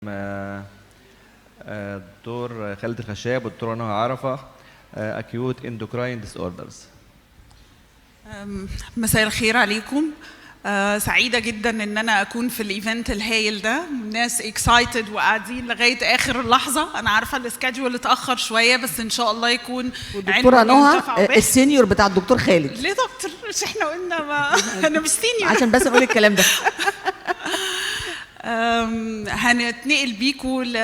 دكتور خالد الخشاب والدكتوره نهى عرفه acute endocrine disorders. مساء الخير عليكم. سعيدة جدا ان انا اكون في الايفنت الهايل ده، ناس اكسايتد وقاعدين لغاية اخر اللحظة. انا عارفة السكادجول اتأخر شوية بس ان شاء الله يكون. والدكتورة نهى السينيور بتاع الدكتور خالد. ليه دكتور؟ مش احنا قلنا ما انا مش سينيور عشان بس اقول الكلام ده. هنتنقل بيكو ل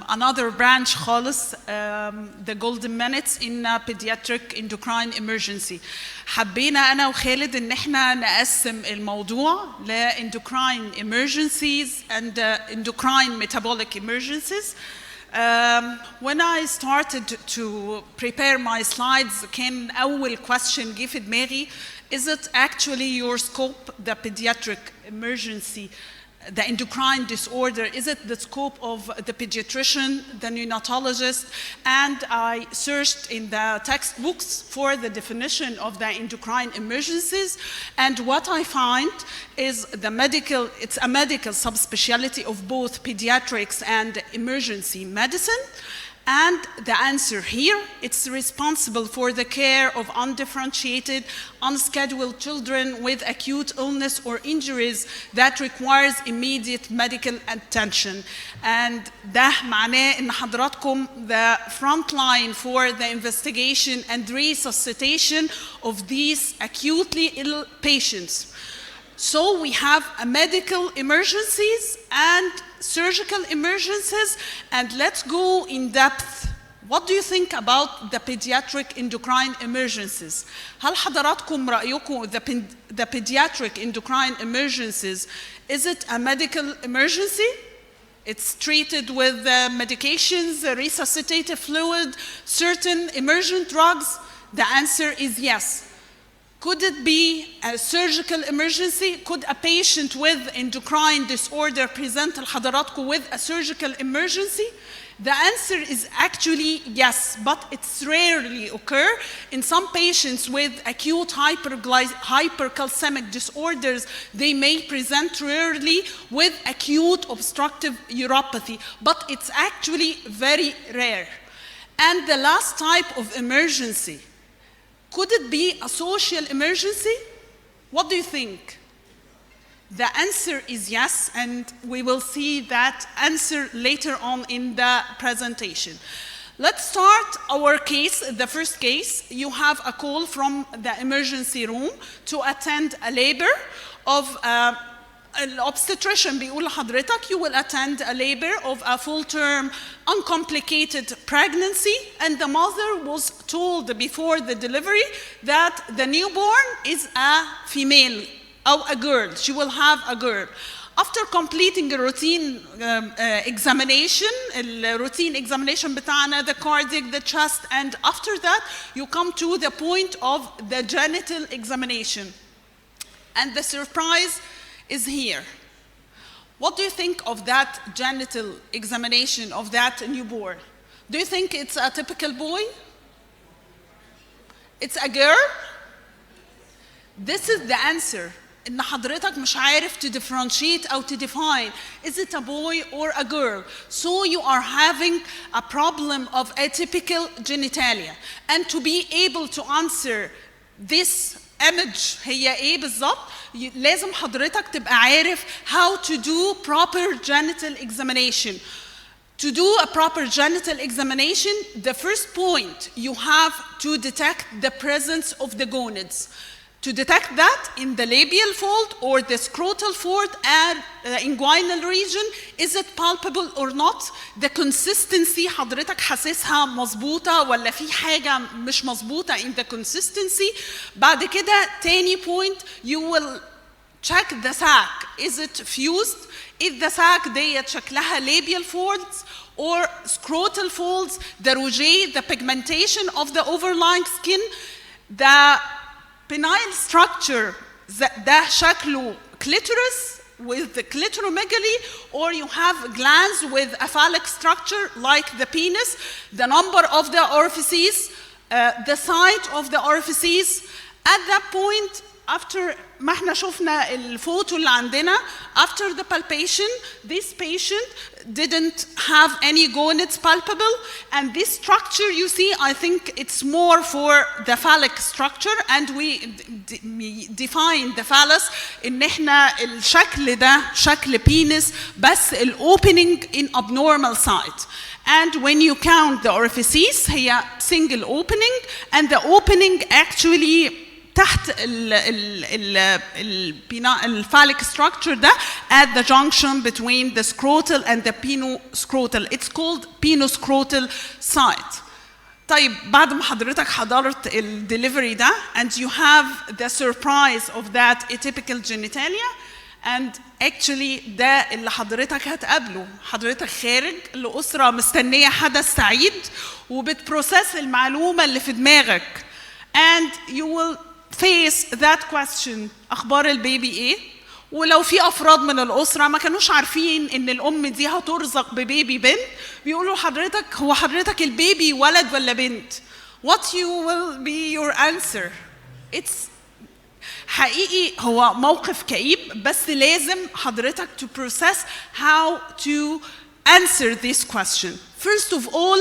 another branch خالص، the golden minutes in pediatric endocrine emergency. حبينا أنا وخالد إن إحنا نقسم الموضوع ل endocrine emergencies and endocrine metabolic emergencies. When I started to prepare my slides كان أول question جه في دماغي: is it actually your scope, the pediatric emergency, the endocrine disorder, is it the scope of the pediatrician, the neonatologist? And I searched in the textbooks for the definition of the endocrine emergencies, and what I find is it's a medical subspecialty of both pediatrics and emergency medicine. And the answer here, it's responsible for the care of undifferentiated, unscheduled children with acute illness or injuries that requires immediate medical attention. And ده معناه إن حضراتكم the front line for the investigation and resuscitation of these acutely ill patients. So we have medical emergencies and surgical emergencies, and let's go in depth. What do you think about the pediatric endocrine emergencies? هل حضراتكم رأيكم the pediatric endocrine emergencies, is it a medical emergency? It's treated with medications, resuscitative fluid, certain emergent drugs? The answer is yes. Could it be a surgical emergency? Could a patient with endocrine disorder present لحضراتكم with a surgical emergency? The answer is actually yes, but it's rarely occur. In some patients with acute hypercalcemic disorders, they may present rarely with acute obstructive uropathy, but it's actually very rare. And the last type of emergency, could it be a social emergency? What do you think? The answer is yes, and we will see that answer later on in the presentation. Let's start our case, the first case. You have a call from the emergency room to attend a labor of an obstetrician بيقول لحضرتك you will attend a labor of a full-term uncomplicated pregnancy, and the mother was told before the delivery that the newborn is a female or a girl. She will have a girl. After completing a routine examination, routine examination بتاعنا, the cardiac, the chest, and after that you come to the point of the genital examination. And the surprise is here. What do you think of that genital examination of that newborn? Do you think it's a typical boy? It's a girl? This is the answer. إن حضرتك مش عارف to differentiate أو to define, is it a boy or a girl? So you are having a problem of atypical genitalia. And to be able to answer this image هي ايه بالظبط، لازم حضرتك تبقى عارف how to do proper genital examination. To do a proper genital examination, the first point, you have to detect the presence of the gonads. To detect that in the labial fold or the scrotal fold and the inguinal region, is it palpable or not? The consistency حضرتك حاسسها مظبوطة ولا في حاجة مش مظبوطة in the consistency. بعد كده تاني point, you will check the sac. Is it fused? Is the sac ديت شكلها labial folds or scrotal folds? The rouget, the pigmentation of the overlying skin, the penile structure, ده شكله clitoris with the clitoromegaly, or you have glands with a phallic structure like the penis, the number of the orifices, the site of the orifices. At that point, after ما احنا شفنا الفوتو اللي عندنا, after the palpation, this patient didn't have any gonads palpable, and this structure you see, I think it's more for the phallic structure, and we define the phallus ان احنا الشكل ده شكل penis بس ال opening in abnormal site. And when you count the orifices, هي single opening, and the opening actually تحت الphallic structure ده at the junction between the scrotal and the penoscrotal. It's called penoscrotal site. طيب بعد ما حضرتك حضرت الدليفري ده and you have the surprise of that atypical genitalia, and actually ده اللي حضرتك هتقابله. حضرتك خارج لأسرة مستنية حدث سعيد وبتبروسس المعلومة اللي في دماغك, and you will face that question, أخبار البيبي إيه؟ ولو في أفراد من الأسرة ما كانوش عارفين إن الأم دي هترزق ببيبي بنت, بيقولوا حضرتك هو حضرتك البيبي ولد ولا بنت؟ What will be your answer? It's حقيقي هو موقف كئيب, بس لازم حضرتك to process how to answer this question. First of all,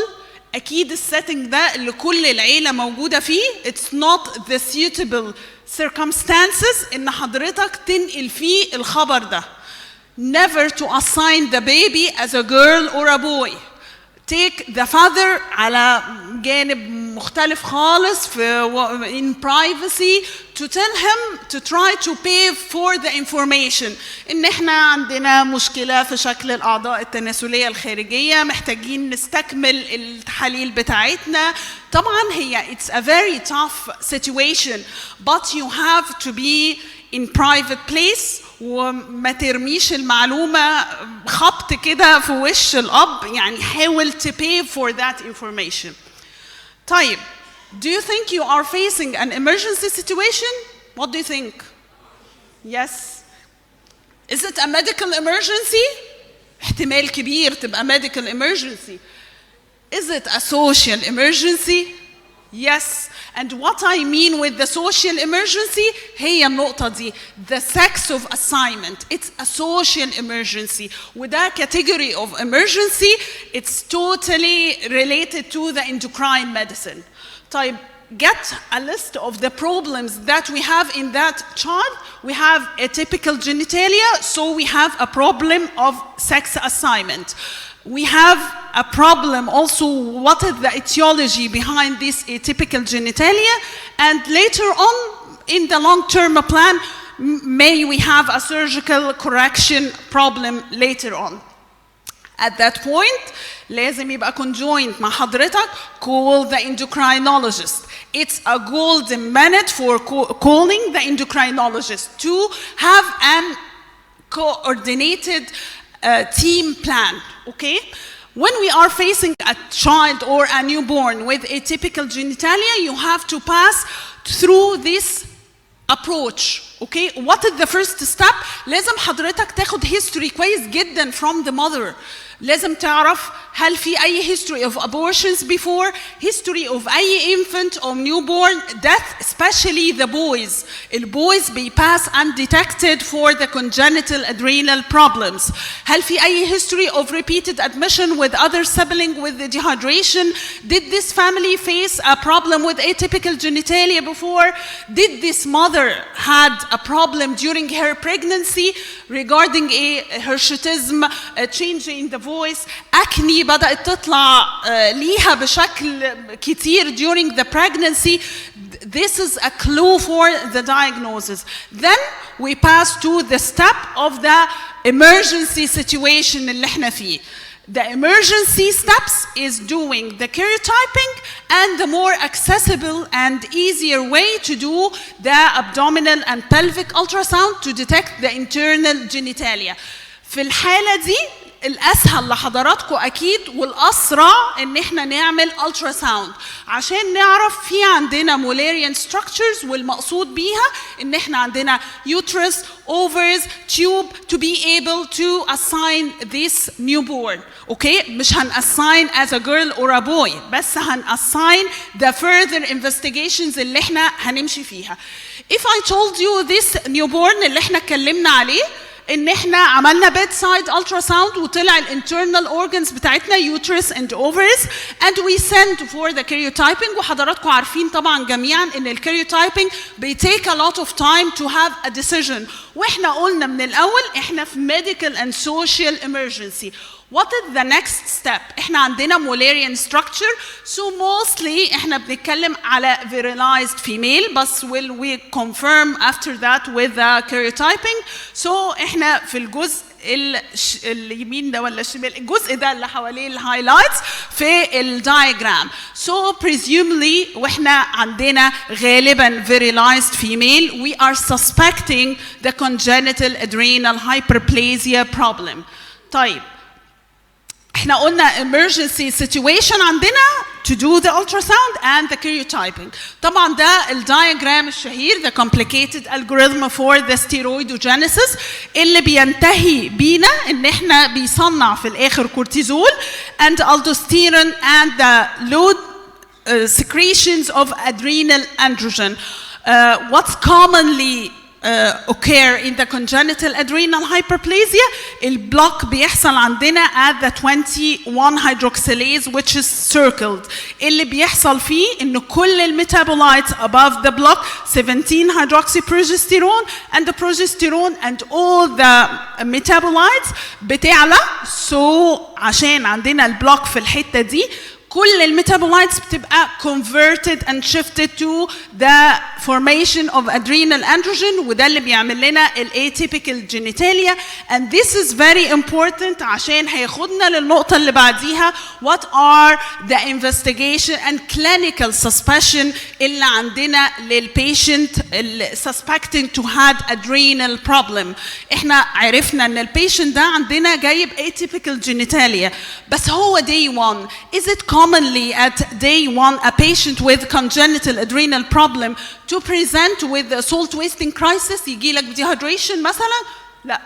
أكيد السيتنج ده اللي كل العيلة موجودة فيه, it's not the suitable circumstances إن حضرتك تنقل فيه الخبر ده. Never to assign the baby as a girl or a boy. Take the father على جانب مختلف خالص in privacy to tell him to try to pay for the information. إن إحنا عندنا مشكلة في شكل الأعضاء التناسلية الخارجية, محتاجين نستكمل التحاليل بتاعتنا. طبعاً هي it's a very tough situation, but you have to be in private place وما ترميش المعلومة خبط كده في وش الأب, يعني حاول to pay for that information. طيب, do you think you are facing an emergency situation? What do you think? Yes. Is it a medical emergency? احتمال كبير تبقى medical emergency. Is it a social emergency? Yes. And what I mean with the social emergency هي النقطة دي, the sex of assignment. It's a social emergency. وده category of emergency, it's totally related to the endocrine medicine. طيب, get a list of the problems that we have in that child. We have atypical genitalia, so we have a problem of sex assignment. We have a problem also, what is the etiology behind this atypical genitalia, and later on in the long-term plan, may we have a surgical correction problem later on. At that point, لازم يبقى conjoined مع حضرتك, call the endocrinologist. It's a golden minute for calling the endocrinologist to have an coordinated team plan, okay? When we are facing a child or a newborn with atypical genitalia, you have to pass through this approach, okay? What is the first step? لازم حضرتك تاخد history كويس جدا from the mother. لازم تعرف هل في أي history of abortions before, history of أي infant or newborn death, especially the boys. البويز pass undetected for the congenital adrenal problems. هل في أي history of repeated admission with other sibling with the dehydration? Did this family face a problem with atypical genitalia before? Did this mother had a problem during her pregnancy regarding a hirsutism, a change in the voice, acne بدأت تطلع ليها بشكل كتير during the pregnancy? This is a clue for the diagnosis. Then we pass to the step of the emergency situation اللي احنا فيه. The emergency steps is doing the karyotyping and the more accessible and easier way to do the abdominal and pelvic ultrasound to detect the internal genitalia. في الحالة دي الاسهل لحضراتكم اكيد والاسرع ان احنا نعمل الترا ساوند عشان نعرف في عندنا مولاريان ستراكشرز، والمقصود بيها ان احنا عندنا uterus, ovaries, tube to be able to assign this newborn. اوكي مش هنassign as a girl or a boy، بس هنassign the further investigations اللي احنا هنمشي فيها. If I told you this newborn اللي احنا اتكلمنا عليه ان احنا عملنا bedside ultrasound وطلع الانترنال organs بتاعتنا uterus and ovaries and we send for the karyotyping، وحضراتكم عارفين طبعا جميعا ان الكاريوتايبنج بيتيك a lot of time to have a decision، واحنا قلنا من الاول احنا في medical and social emergency. What is the next step؟ احنا عندنا Mullerian structure، so mostly احنا بنتكلم على virilized female، بس will we confirm after that with the karyotyping. So احنا في الجزء اليمين ده ولا الشمال، الجزء ده اللي حواليه الهايلايتس في الدايجرام. So presumably واحنا عندنا غالبا virilized female we are suspecting the congenital adrenal hyperplasia problem. طيب احنا قلنا emergency situation عندنا to do the ultrasound and the karyotyping. طبعا ده الدايجرام الشهير the complicated algorithm for the steroidogenesis اللي بينتهي بينا ان احنا بيصنع في الاخر كورتيزول and aldosterone and the low secretions of adrenal androgen. What's commonly occur in the congenital adrenal hyperplasia البلوك بيحصل عندنا at the 21 hydroxylase which is circled، اللي بيحصل فيه ان كل الميتابولايتس above the block 17 hydroxyprogesterone and the progesterone and all the metabolites بتعلى. so عشان عندنا البلوك في الحتة دي كل الميتابولايتس بتبقى converted and shifted to the formation of adrenal androgen، وده اللي بيعمل لنا atypical genitalia. and this is very important عشان هياخدنا للنقطة اللي بعديها what are the investigation and clinical suspicion اللي عندنا للpatient suspecting to had adrenal problem. احنا عرفنا ان البيشنت ده عندنا جايب atypical genitalia، بس هو day one. is it commonly at day one a patient with congenital adrenal problem to present with a salt wasting crisis يجي لك dehydration مثلا؟ لا.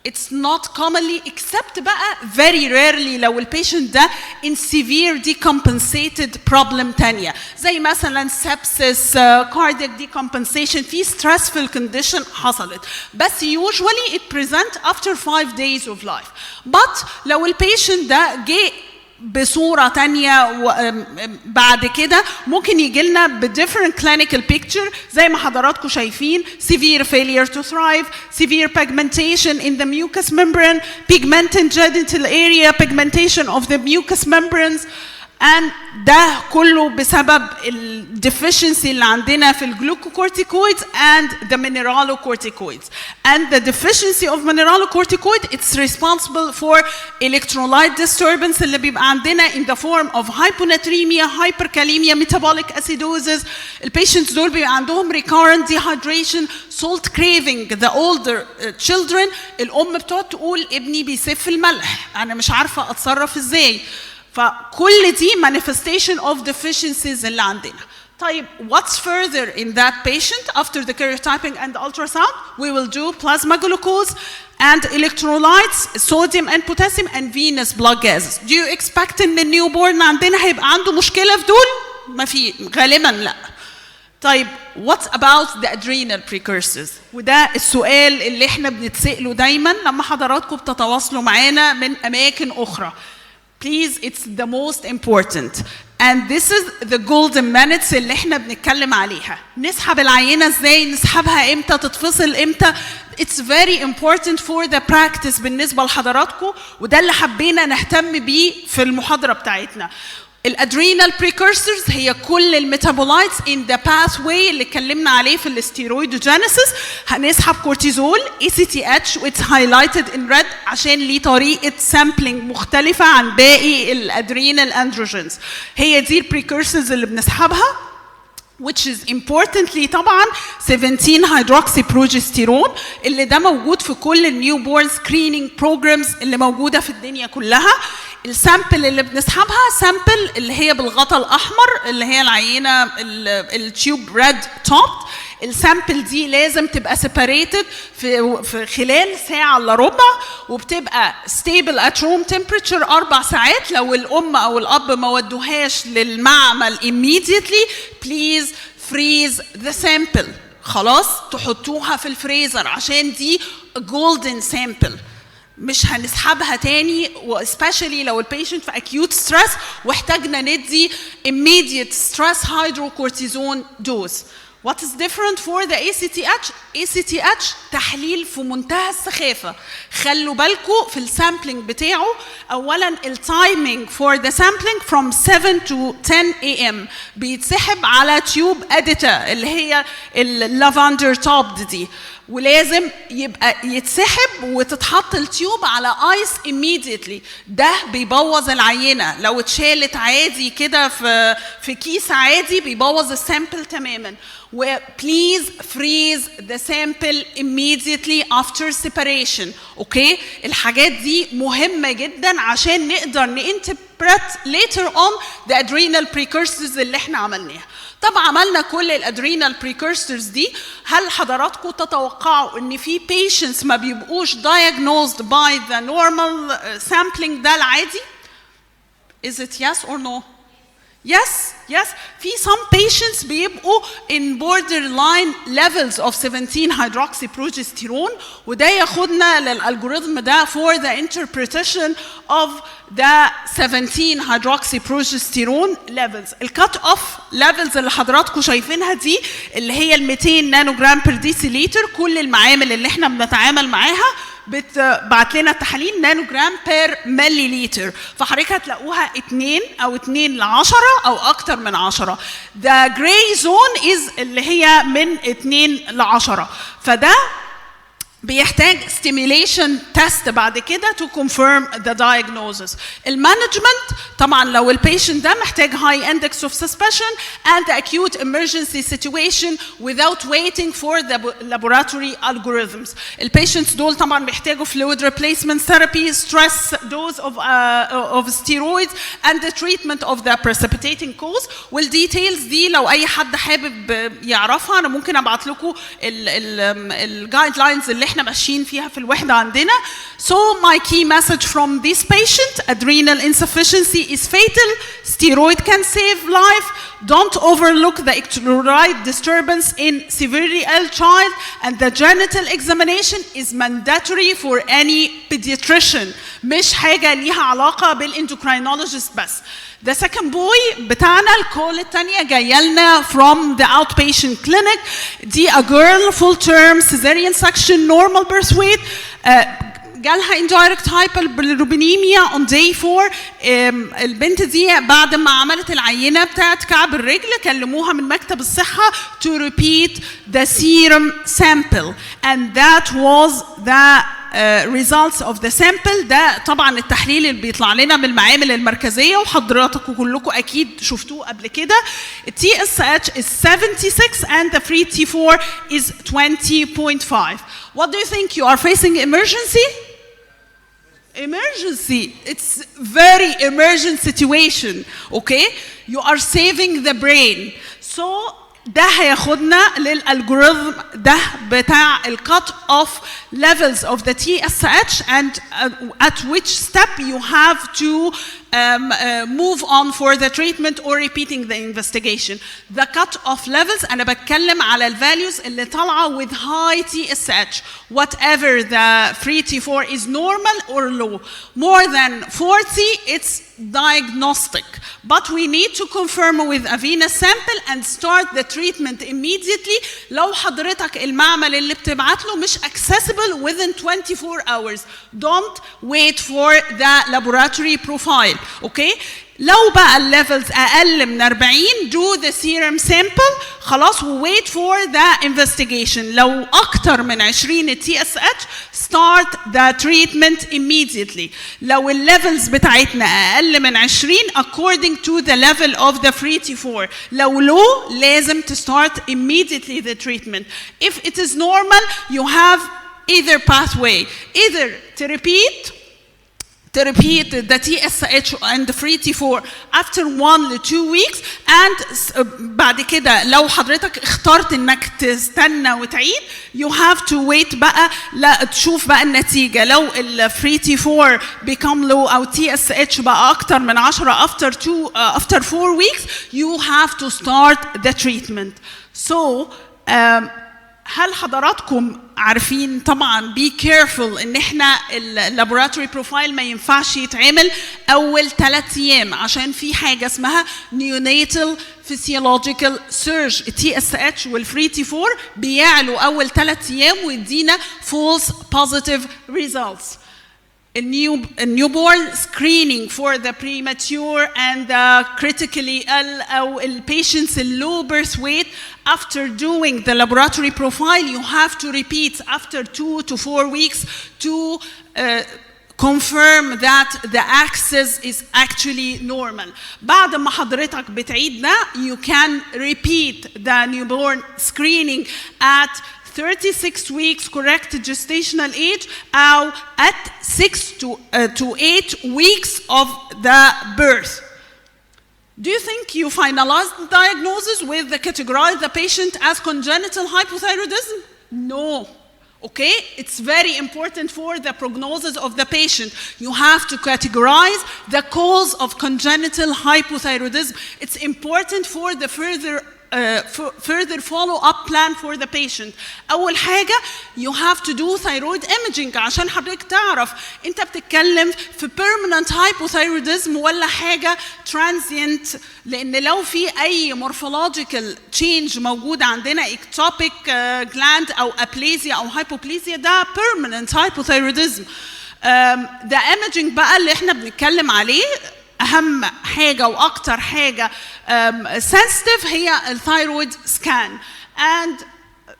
It's not commonly except بقى very rarely لو البيشنت ده in severe decompensated problem تانية زي مثلا sepsis, cardiac decompensation في stressful condition حصلت، بس usually it presents after 5 days of life. but لو البيشنت ده جه بصورة تانية بعد كده ممكن يجي لنا different clinical picture زي ما حضراتكم شايفين severe failure to thrive, severe pigmentation in the mucous membrane, pigmented genital area, pigmentation of the mucous membranes. and ده كله بسبب الdeficiency اللي عندنا في الglucocorticoids and the mineralocorticoids. and the deficiency of mineralocorticoid it's responsible for electrolyte disturbance اللي بيبقى عندنا in the form of hyponatremia, hyperkalemia, metabolic acidosis. البيشنتس دول بيبقى عندهم recurrent dehydration, salt craving. the older children الأم بتقعد تقول ابني بيسف الملح، أنا مش عارفة أتصرف إزاي. فكل دي manifestation of deficiencies اللي عندنا. طيب what's further in that patient after the karyotyping and the ultrasound? we will do plasma glucose and electrolytes, sodium and potassium and venous blood gases. do you expect ان النيوبورن عندنا هيبقى عنده مشكلة في دول؟ ما في غالبا لا. طيب what about the adrenal precursors؟ وده السؤال اللي احنا بنتسأله دايما لما حضراتكم بتتواصلوا معانا من أماكن أخرى. Please, it's the most important. And this is the golden minutes اللي احنا بنتكلم عليها. نسحب العينة ازاي؟ نسحبها امتى؟ تتفصل امتى؟ It's very important for the practice بالنسبة لحضراتكم، وده اللي حبينا نهتم بيه في المحاضرة بتاعتنا. الادرينال precursors هي كل الميتابولايتس in the pathway اللي اتكلمنا عليه في الستيرويدوجينيسيس. هنسحب كورتيزول ACTH واتس highlighted in red عشان ليه طريقة سامبلينج مختلفة عن باقي الادرينال اندروجينز. هي دي البريكورسرز اللي بنسحبها. which is importantly طبعا 17 hydroxyprogesterone اللي ده موجود في كل النيو بورن سكرينينج بروجرامز اللي موجوده في الدنيا كلها. السامبل اللي بنسحبها سامبل اللي هي بالغطا الاحمر اللي هي العينه التيوب ريد توب. السامبل دي لازم تبقى separated في خلال ساعة إلا ربع، وبتبقى stable at room temperature 4 ساعات. لو الأم أو الأب ما ودوهاش للمعمل immediately please freeze the sample. خلاص تحطوها في الفريزر عشان دي golden sample، مش هنسحبها تاني، especially لو البيشنت في acute stress واحتاجنا ندي immediate stress hydrocortisone dose. What is different for the ACTH? ACTH تحليل في منتهى السخافة. خلوا بالكم في السامبلينج بتاعه أولاً التايمينج for the sampling from 7 to 10 AM بيتسحب على تيوب أديتا اللي هي اللافندر توب دي، ولازم يبقى يتسحب وتتحط التيوب على ايس immediately. ده بيبوظ العينه، لو اتشالت عادي كده في كيس عادي بيبوظ السامبل تماما. وبليز فريز ذا سامبل immediately after separation. اوكي الحاجات دي مهمه جدا عشان نقدر نانتربريت later on the adrenal precursors اللي احنا عملناها. طب عملنا كل الادرينال بريكورسرز دي، هل حضراتكم تتوقعوا ان في patients ما بيبقوش diagnosed by the normal sampling ده العادي؟ Is it yes or no? Yes. في some patients بيبقوا in borderline levels of 17 hydroxyprogesterone، وده ياخدنا للالجوريثم ده for the interpretation of the 17 hydroxyprogesterone levels. الكات اوف levels اللي حضراتكم شايفينها دي اللي هي ال 200 نانوجرام بير ديسيليتر. كل المعامل اللي احنا بنتعامل معاها بتبعت لنا تحاليل نانوجرام بير مليليتر، فحضرتك هتلاقوها 2 أو 2 ل 10 أو أكتر من 10. The gray zone is اللي هي من 2 ل 10، فده بيحتاج stimulation test بعد كده to confirm the diagnosis. المانجمنت طبعا لو البيشنت ده محتاج high index of suspicion and acute emergency situation without waiting for the laboratory algorithms. البيشنتس دول طبعا بيحتاجوا fluid replacement therapy, stress dose of steroids and the treatment of the precipitating cause. والديتيلز دي لو اي حد حابب يعرفها انا ممكن ابعت لكم الجايد لاينز اللي احنا ماشيين فيها في الوحده عندنا. So my key message from this patient: adrenal insufficiency is fatal. Steroid can save life. Don't overlook the electrolyte disturbance in severely ill child, and the genital examination is mandatory for any pediatrician. مش حاجه ليها علاقه بالendocrinologist بس. The second boy بتاعنا الكول الثانية جاية لنا from the outpatient clinic. دي a girl full term cesarean section normal birth weight. جالها indirect hyperbilirubinemia on day 4. البنت دي بعد ما عملت العينة بتاعت كعب الرجل كلموها من مكتب الصحة to repeat the serum sample, and that was the results of the sample. ده طبعا التحليل اللي بيطلع لنا من المعامل المركزيه وحضراتكم كلكم اكيد شفتوه قبل كده. TSH is 76 and the free T4 is 20.5. What do you think? You are facing emergency? Emergency. It's very emergent situation. Okay? You are saving the brain. So ده هياخدنا للالجوريثم ده بتاع الكات اوف levels of the TSH and at which step you have to move on for the treatment or repeating the investigation. The cut-off levels أنا بتكلم على ال values اللي طالعة with high TSH. Whatever the free T4 is normal or low. More than 40 it's diagnostic. But we need to confirm with a venous sample and start the treatment immediately. لو حضرتك المعمل اللي بتبعت له مش accessible within 24 hours. Don't wait for the laboratory profile. Okay? لو بقى الليفلز اقل من 40 do the serum sample خلاص و wait for the investigation. لو اكتر من 20 TSH start the treatment immediately. لو الليفلز بتاعتنا أقل من 20 according to the level of the free T4. لو low لازم to start immediately the treatment. If it is normal, you have either pathway, either to repeat the TSH and the free T4 after 1 to 2 weeks, and بعد كده لو حضرتك اخترت انك تستنى وتعيد you have to wait بقى لا تشوف بقى النتيجة. لو ال free T4 become low أو TSH بقى أكتر من 10 after 4 weeks, you have to start the treatment. So هل حضراتكم عارفين طبعا be careful ان احنا اللابوراتوري بروفايل ما ينفعش يتعمل اول 3 ايام عشان في حاجه اسمها neonatal physiological surge. TSH والفري T4 بيعلوا اول 3 ايام ويدينا false positive results. A newborn screening for the premature and the critically ill أو patients low birth weight, after doing the laboratory profile, you have to repeat after 2 to 4 weeks to confirm that the axis is actually normal. بعد ما حضرتك بتعيدنا, you can repeat the newborn screening at 36 weeks correct gestational age أو at 6 to 8 weeks of the birth. Do you think you finalized the diagnosis with the categorize the patient as congenital hypothyroidism? No. Okay, it's very important for the prognosis of the patient. You have to categorize the cause of congenital hypothyroidism. It's important for the further follow-up plan for the patient. أول حاجة you have to do thyroid imaging عشان حضرتك تعرف أنت بتتكلم في permanent hypothyroidism ولا حاجة transient، لأن لو في أي morphological change موجود عندنا ectopic gland أو aplasia أو hypoplasia ده permanent hypothyroidism. the imaging بقى اللي احنا بنتكلم عليه أهم حاجة وأكتر حاجة sensitive هي الثايرويد سكان. and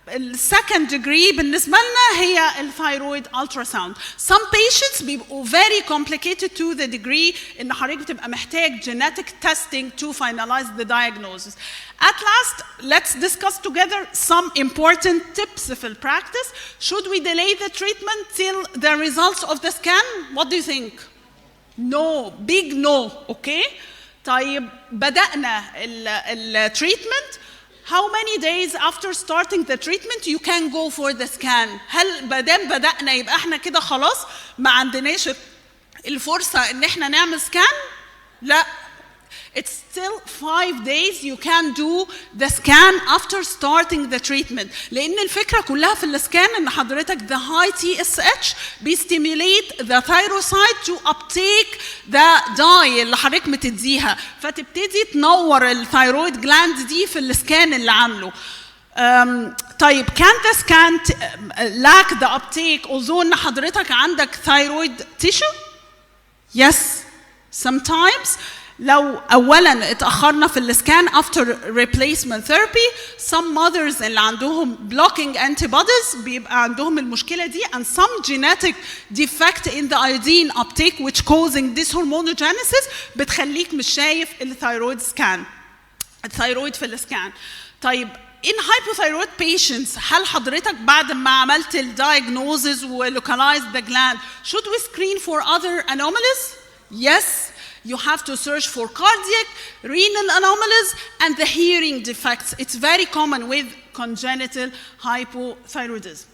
السكند degree بالنسبة لنا هي الثايرويد ultrasound. Some patients بيبقوا very complicated to the degree إن حضرتك بتبقى محتاج genetic testing to finalize the diagnosis. At last, let's discuss together some important tips في practice. Should we delay the treatment till the results of the scan? What do you think? No, big no, okay? طيب بدأنا ال treatment. How many days after starting the treatment you can go for the scan? هل بدأنا يبقى احنا كده خلاص ما عندناش الفرصة ان احنا نعمل scan؟ لا. It's still 5 days you can do the scan after starting the treatment. لأن الفكرة كلها في السكان إن حضرتك the high TSH بيستيميليت the thyrocyte to uptake the dye اللي حضرتك بتديها، فتبتدي تنور الثايرويد جلاند دي في السكان اللي عامله. طيب can the scan lack the uptake although إن حضرتك عندك thyroid tissue? Yes, sometimes. لو أولاً اتأخرنا في السكان after replacement therapy, some mothers اللي عندهم blocking antibodies بيبقى عندهم المشكلة دي and some genetic defect in the iodine uptake which causing dyshormonogenesis بتخليك مش شايف الثايرويد سكان الثايرويد في السكان. طيب in hypothyroid patients هل حضرتك بعد ما عملت الdiagnosis و localized the gland should we screen for other anomalies? Yes. You have to search for cardiac, renal anomalies, and the hearing defects. It's very common with congenital hypothyroidism.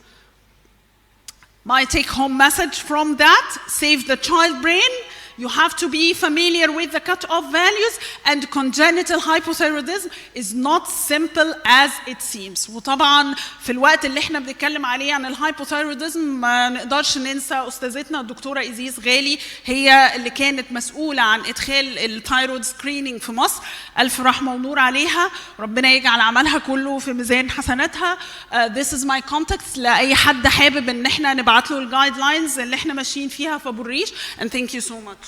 My take-home message from that, save the child brain. You have to be familiar with the cut-off values, and congenital hypothyroidism is not simple as it seems. وطبعا في الوقت اللي احنا بنتكلم عليه عن الهايبوثايروديزم ما نقدرش ننسى استاذتنا الدكتوره إيزيس غالي، هي اللي كانت مسؤوله عن ادخال الثايرويد سكرينينج في مصر. الف رحمه ونور عليها، ربنا يجعل عملها كله في ميزان حسناتها. This is my contact لاي حد حابب ان احنا نبعت له الجايد لاينز اللي احنا ماشيين فيها في ابو الريش. And thank you so much.